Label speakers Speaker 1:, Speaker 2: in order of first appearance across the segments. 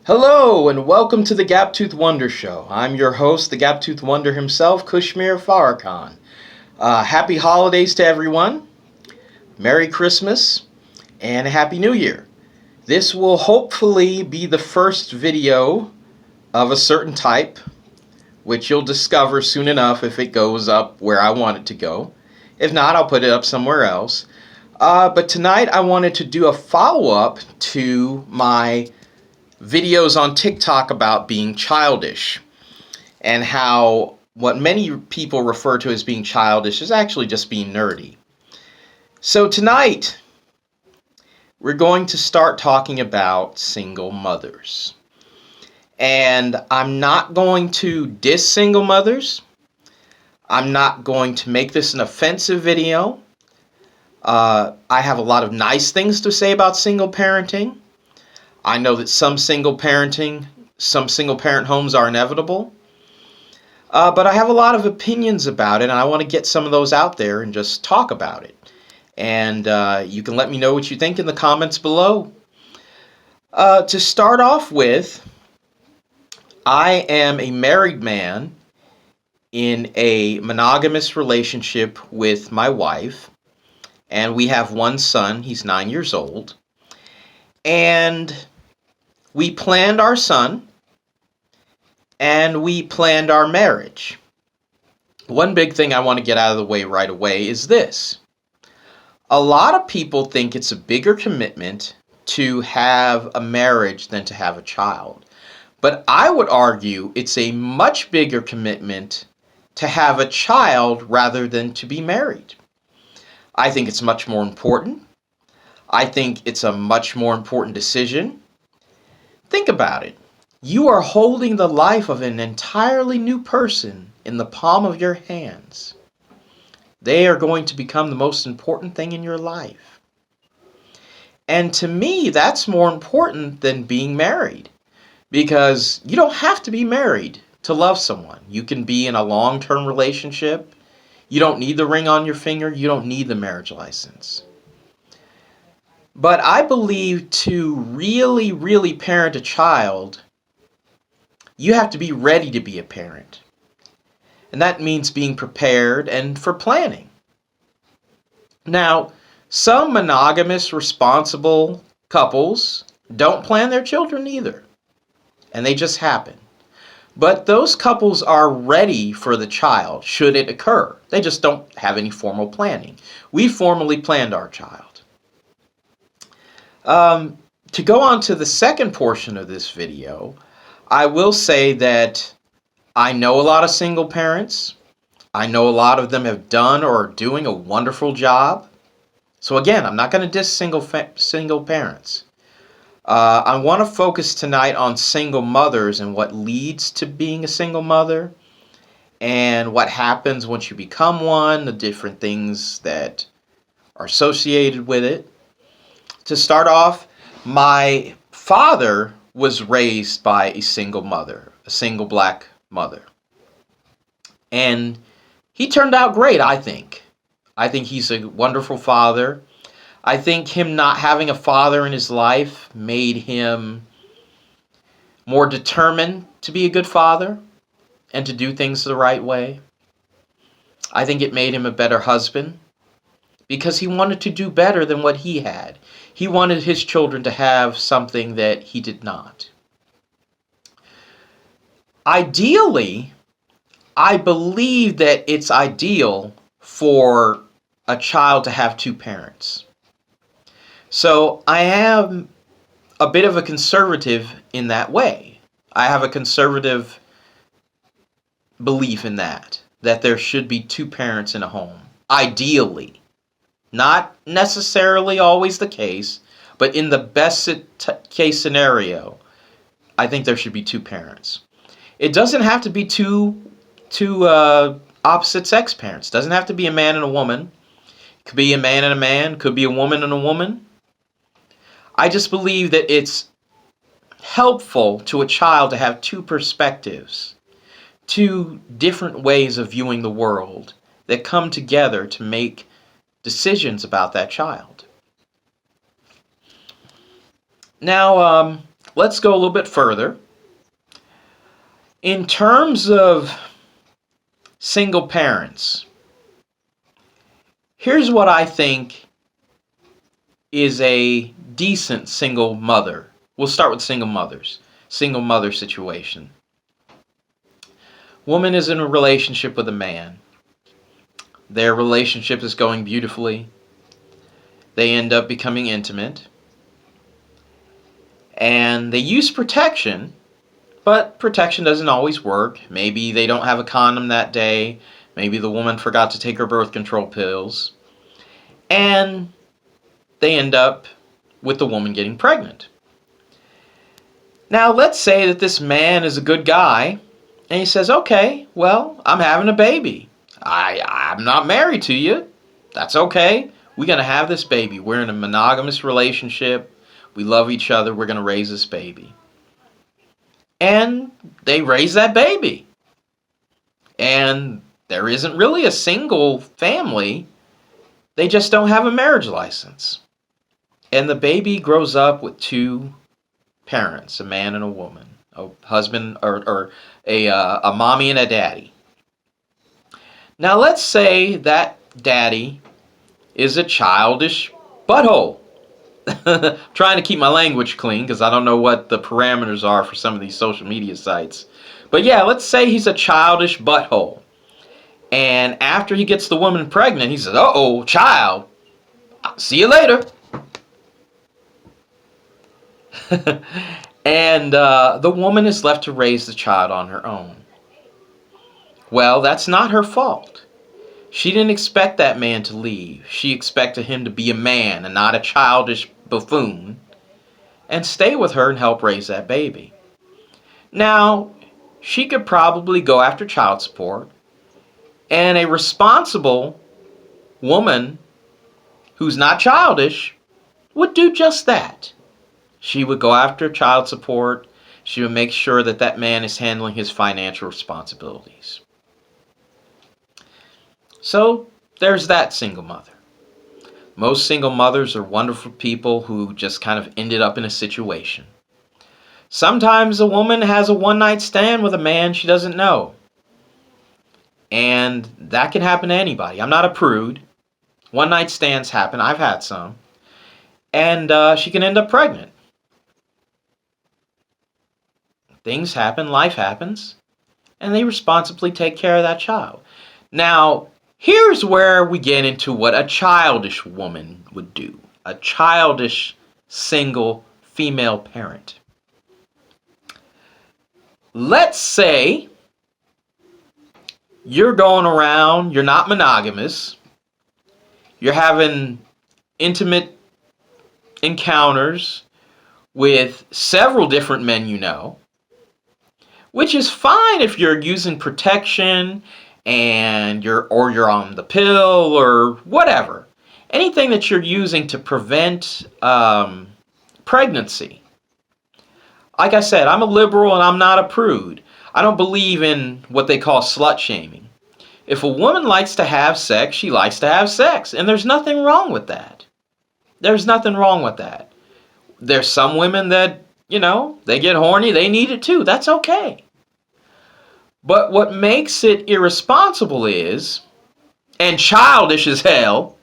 Speaker 1: Hello and welcome to the Gaptooth Wonder Show. I'm your host, the Gaptooth Wonder himself, Kushmir Farrakhan. Happy holidays to everyone, Merry Christmas, and a Happy New Year. This will hopefully be the first video of a certain type, which you'll discover soon enough if it goes up where I want it to go. If not, I'll put it up somewhere else. But tonight I wanted to do a follow-up to my videos on TikTok about being childish and how what many people refer to as being childish is actually just being nerdy. So tonight we're going to start talking about single mothers. And I'm not going to diss single mothers. I'm not going to make this an offensive video. I have a lot of nice things to say about single parenting. I know that some single parent homes are inevitable. But I have a lot of opinions about it, and I want to get some of those out there and just talk about it. And you can let me know what you think in the comments below. To start off with, I am a married man in a monogamous relationship with my wife, and we have one son. He's 9 years old. And we planned our son, and we planned our marriage. One big thing I want to get out of the way right away is this. A lot of people think it's a bigger commitment to have a marriage than to have a child. But I would argue it's a much bigger commitment to have a child rather than to be married. I think it's much more important. I think it's a much more important decision. Think about it. You are holding the life of an entirely new person in the palm of your hands. They are going to become the most important thing in your life. And to me, that's more important than being married. Because you don't have to be married to love someone. You can be in a long-term relationship. You don't need the ring on your finger. You don't need the marriage license. But I believe to really parent a child, you have to be ready to be a parent. And that means being prepared and for planning. Now, some monogamous, responsible couples don't plan their children either. And they just happen. But those couples are ready for the child should it occur. They just don't have any formal planning. We formally planned our child. To go on to the second portion of this video, I will say that I know a lot of single parents. I know a lot of them have done or are doing a wonderful job. So again, I'm not going to diss single parents. I want to focus tonight on single mothers and what leads to being a single mother and what happens once you become one, the different things that are associated with it. To start off, my father was raised by a single mother, a single black mother. And he turned out great, I think. I think he's a wonderful father. I think him not having a father in his life made him more determined to be a good father and to do things the right way. I think it made him a better husband because he wanted to do better than what he had. He wanted his children to have something that he did not. Ideally, I believe that it's ideal for a child to have two parents. So I am a bit of a conservative in that way. I have a conservative belief in that there should be two parents in a home. Ideally. Not necessarily always the case, but in the best case scenario, I think there should be two parents. It doesn't have to be two opposite sex parents. It doesn't have to be a man and a woman. It could be a man and a man. It could be a woman and a woman. I just believe that it's helpful to a child to have two perspectives, two different ways of viewing the world that come together to make decisions about that child. Now, let's go a little bit further. In terms of single parents, here's what I think is a decent single mother. We'll start with single mothers. Single mother situation. Woman is in a relationship with a man. Their relationship is going beautifully. They end up becoming intimate. And they use protection, but protection doesn't always work. Maybe they don't have a condom that day. Maybe the woman forgot to take her birth control pills. And they end up with the woman getting pregnant. Now, let's say that this man is a good guy, and he says, okay, well, I'm having a baby. I'm not married to you. That's okay. We're going to have this baby. We're in a monogamous relationship. We love each other. We're going to raise this baby. And they raise that baby. And there isn't really a single family. They just don't have a marriage license. And the baby grows up with two parents, a man and a woman, a husband or a mommy and a daddy. Now let's say that daddy is a childish butthole. Trying to keep my language clean because I don't know what the parameters are for some of these social media sites. But yeah, let's say he's a childish butthole. And after he gets the woman pregnant, he says, uh-oh, child, see you later. And the woman is left to raise the child on her own. Well, that's not her fault. She didn't expect that man to leave. She expected him to be a man and not a childish buffoon and stay with her and help raise that baby. Now, she could probably go after child support, and a responsible woman who's not childish would do just that. She would go after child support. She would make sure that that man is handling his financial responsibilities. So there's that single mother. Most single mothers are wonderful people who just kind of ended up in a situation. Sometimes a woman has a one-night stand with a man she doesn't know. And that can happen to anybody. I'm not a prude. One-night stands happen. I've had some. And she can end up pregnant. Things happen, life happens, and they responsibly take care of that child. Now, here's where we get into what a childish woman would do. A childish, single, female parent. Let's say you're going around, you're not monogamous, you're having intimate encounters with several different men you know, which is fine if you're using protection and you're on the pill or whatever. Anything that you're using to prevent pregnancy. Like I said, I'm a liberal and I'm not a prude. I don't believe in what they call slut shaming. If a woman likes to have sex, she likes to have sex. And there's nothing wrong with that. There's nothing wrong with that. There's some women that, they get horny, they need it too. That's okay. But what makes it irresponsible is, and childish as hell,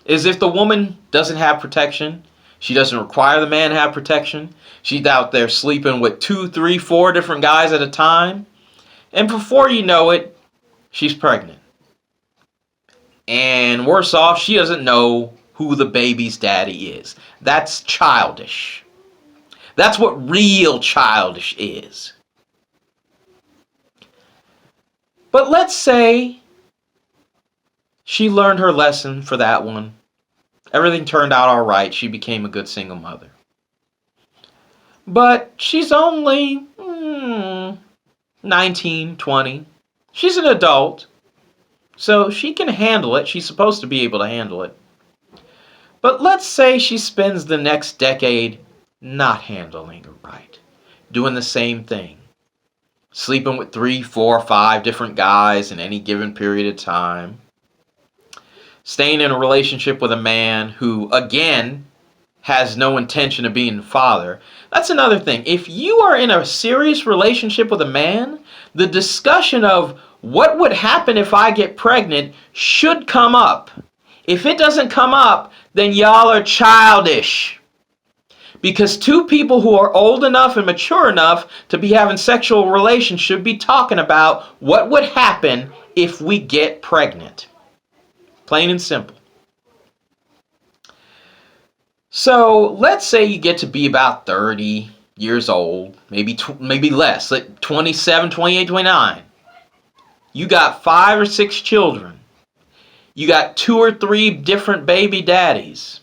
Speaker 1: is if the woman doesn't have protection, she doesn't require the man to have protection, she's out there sleeping with 2, 3, 4 different guys at a time, and before you know it, she's pregnant. And worse off, she doesn't know who the baby's daddy is. That's childish. That's what real childish is. But let's say she learned her lesson for that one. Everything turned out all right. She became a good single mother. But she's only 19, 20. She's an adult. So she can handle it. She's supposed to be able to handle it. But let's say she spends the next decade not handling it right. Doing the same thing. Sleeping with 3, 4, 5 different guys in any given period of time. Staying in a relationship with a man who, again, has no intention of being a father. That's another thing. If you are in a serious relationship with a man, the discussion of what would happen if I get pregnant should come up. If it doesn't come up, then y'all are childish. Because two people who are old enough and mature enough to be having sexual relations should be talking about what would happen if we get pregnant. Plain and simple. So let's say you get to be about 30 years old, maybe less, like 27, 28, 29. You got 5 or 6 children. You got 2 or 3 different baby daddies.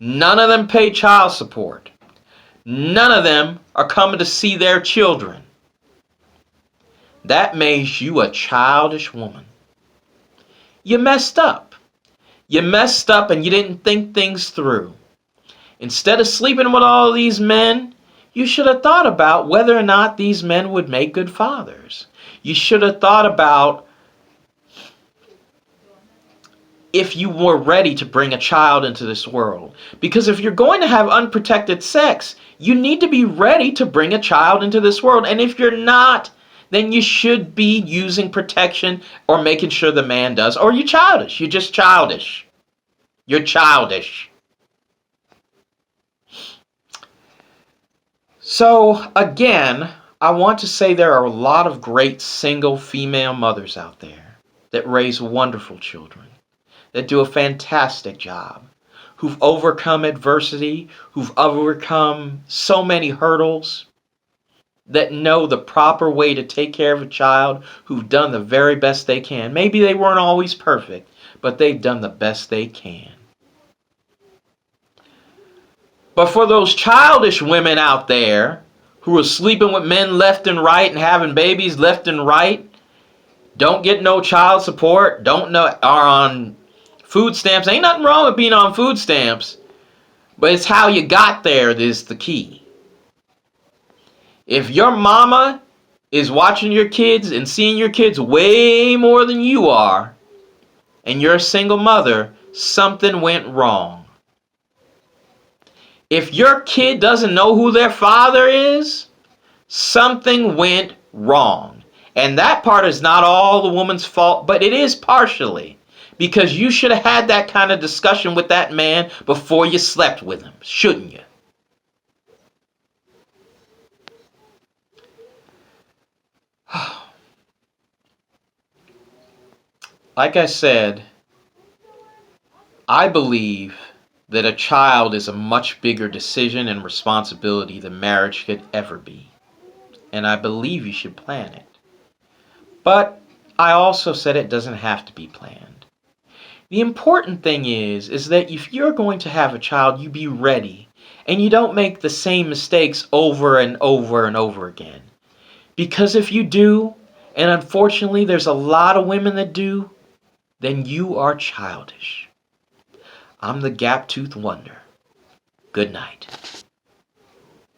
Speaker 1: None of them pay child support. None of them are coming to see their children. That makes you a childish woman. You messed up. You messed up and you didn't think things through. Instead of sleeping with all these men, you should have thought about whether or not these men would make good fathers. You should have thought about if you were ready to bring a child into this world. Because if you're going to have unprotected sex, you need to be ready to bring a child into this world. And if you're not, then you should be using protection or making sure the man does. Or you're childish. You're just childish. You're childish. So, again, I want to say there are a lot of great single female mothers out there that raise wonderful children, that do a fantastic job, who've overcome adversity, who've overcome so many hurdles, that know the proper way to take care of a child, who've done the very best they can. Maybe they weren't always perfect, but they've done the best they can. But for those childish women out there who are sleeping with men left and right and having babies left and right, don't get no child support, are on food stamps. Ain't nothing wrong with being on food stamps, but it's how you got there that is the key. If your mama is watching your kids and seeing your kids way more than you are, and you're a single mother, something went wrong. If your kid doesn't know who their father is, something went wrong. And that part is not all the woman's fault, but it is partially. Because you should have had that kind of discussion with that man before you slept with him, shouldn't you? Like I said, I believe that a child is a much bigger decision and responsibility than marriage could ever be. And I believe you should plan it. But I also said it doesn't have to be planned. The important thing is that if you're going to have a child, you be ready. And you don't make the same mistakes over and over and over again. Because if you do, and unfortunately there's a lot of women that do, then you are childish. I'm the Gap-Toothed Wonder. Good night.